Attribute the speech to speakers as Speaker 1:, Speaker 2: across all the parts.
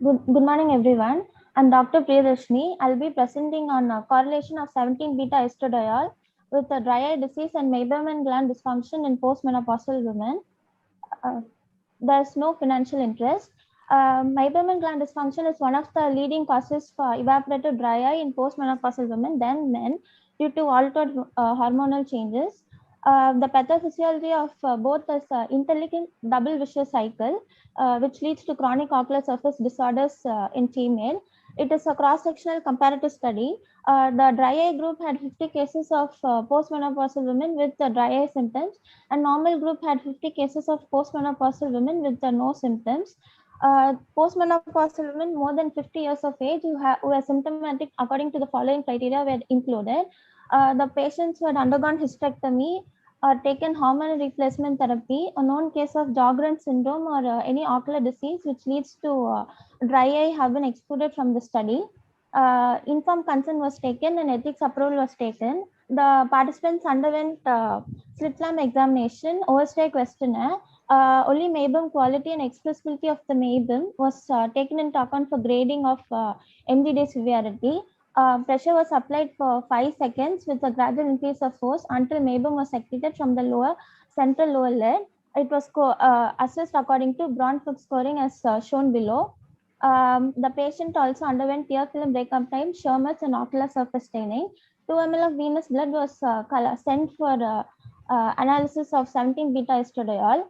Speaker 1: Good morning, everyone. I'm Dr. Priyadarshini. I'll be presenting on a correlation of 17-beta estradiol with a dry eye disease and Maberman gland dysfunction in postmenopausal women. Uh, there's no financial interest. Maberman gland dysfunction is one of the leading causes for evaporative dry eye in postmenopausal women than men due to altered hormonal changes. The pathophysiology of both is interlinked double vicious cycle, which leads to chronic ocular surface disorders in female. It is a cross-sectional comparative study. The dry eye group had 50 cases of postmenopausal women with dry eye symptoms, and normal group had 50 cases of postmenopausal women with no symptoms. Postmenopausal women more than 50 years of age who are symptomatic according to the following criteria were included. The patients who had undergone hysterectomy or taken hormone replacement therapy, a known case of Sjogren syndrome or any ocular disease which leads to dry eye have been excluded from the study. Informed consent was taken and ethics approval was taken. The participants underwent slit lamp examination, OSDI questionnaire. Only Mabum quality and expressibility of the Mabum was taken into account for grading of MGD severity. Pressure was applied for 5 seconds with a gradual increase of force until Mabum was secreted from the central lower lid. It was assessed according to Braun-Fuchs scoring as shown below. The patient also underwent tear film breakup time, Sherman's and ocular surface staining. 2 ml of venous blood was sent for analysis of 17-beta estradiol.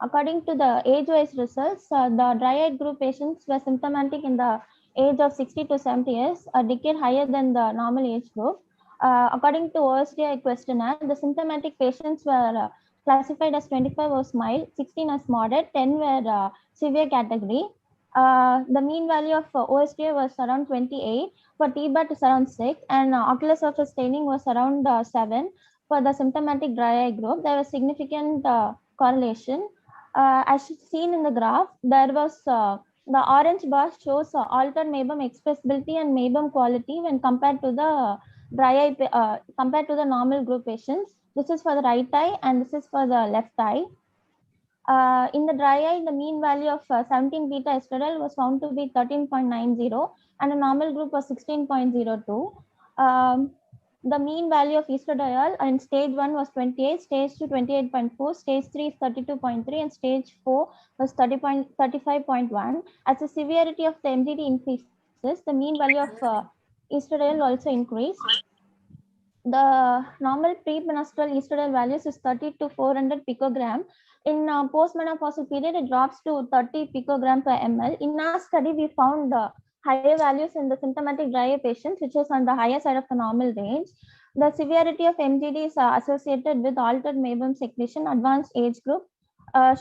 Speaker 1: According to the age-wise results, the dry eye group patients were symptomatic in the age of 60 to 70 years, a decade higher than the normal age group. According to OSDI questionnaire, the symptomatic patients were classified as 25 was mild, 16 as moderate, 10 were severe category. The mean value of OSDI was around 28, for TBAT is around 6, and ocular surface staining was around 7. For the symptomatic dry eye group, there was significant correlation. As seen in the graph, there was the orange bar shows altered Mabum expressibility and Mabum quality when compared to the dry eye compared to the normal group patients. This is for the right eye and this is for the left eye. In the dry eye, the mean value of 17-beta estradiol was found to be 13.90 and a normal group was 16.02. The mean value of estradiol in stage 1 was 28, stage 2 28.4, stage 3 is 32.3, and stage 4 was 35.1. As the severity of the MGD increases, the mean value of estradiol also increased. The normal premenstrual estradiol values is 30 to 400 picogram. In postmenopausal period, it drops to 30 picogram per ml. In our study, we found higher values in the symptomatic dry eye patients, which is on the higher side of the normal range. The severity of MGD is associated with altered Mabum secretion, advanced age group,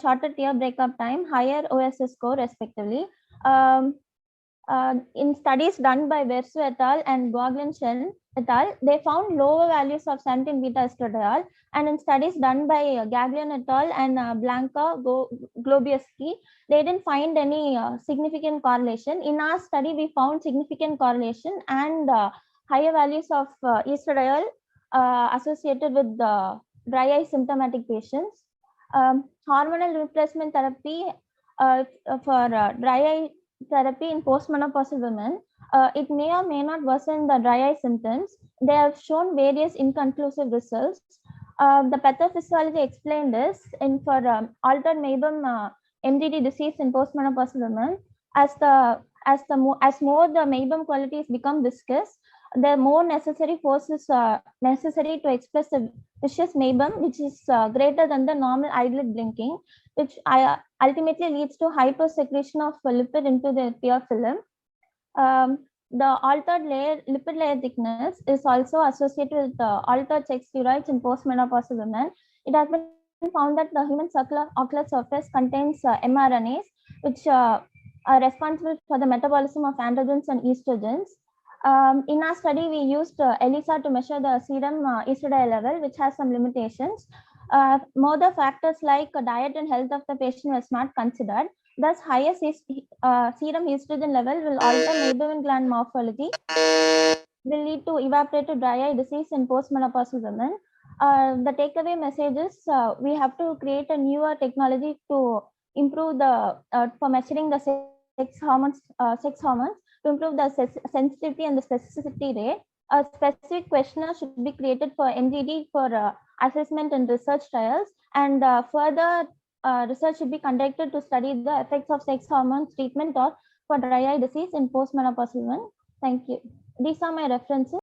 Speaker 1: shorter tear breakup time, higher OSS score, respectively. In studies done by Versu et al. And Guaglin Shen et al., they found lower values of 17-beta estradiol. And in studies done by Gaglian et al. And Blanca Globieski, they didn't find any significant correlation. In our study, we found significant correlation and higher values of estradiol associated with the dry eye symptomatic patients. Hormonal replacement therapy for dry eye therapy in postmenopausal women, it may or may not worsen the dry eye symptoms. They have shown various inconclusive results. The pathophysiology explained this in for altered Mabum MGD disease in postmenopausal women. As more the Mabum qualities become viscous, the more necessary force is necessary to express a vicious Mabum, which is greater than the normal eyelid blinking, which ultimately leads to hypersecretion of lipid into the tear film. The altered lipid layer thickness is also associated with altered sex steroids in postmenopausal women. It has been found that the human ocular surface contains mRNAs, which are responsible for the metabolism of androgens and estrogens. In our study, we used ELISA to measure the serum estradiol level, which has some limitations. More the factors like diet and health of the patient was not considered. Thus, higher serum estrogen level will alter Mabum gland morphology, will lead to evaporative dry eye disease in postmenopausal women. The takeaway message is we have to create a newer technology to improve the for measuring the sex hormones to improve the sensitivity and the specificity rate. A specific questionnaire should be created for NGD for assessment and research trials, and further research should be conducted to study the effects of sex hormones treatment or for dry eye disease in postmenopausal women. Thank you. These are my references.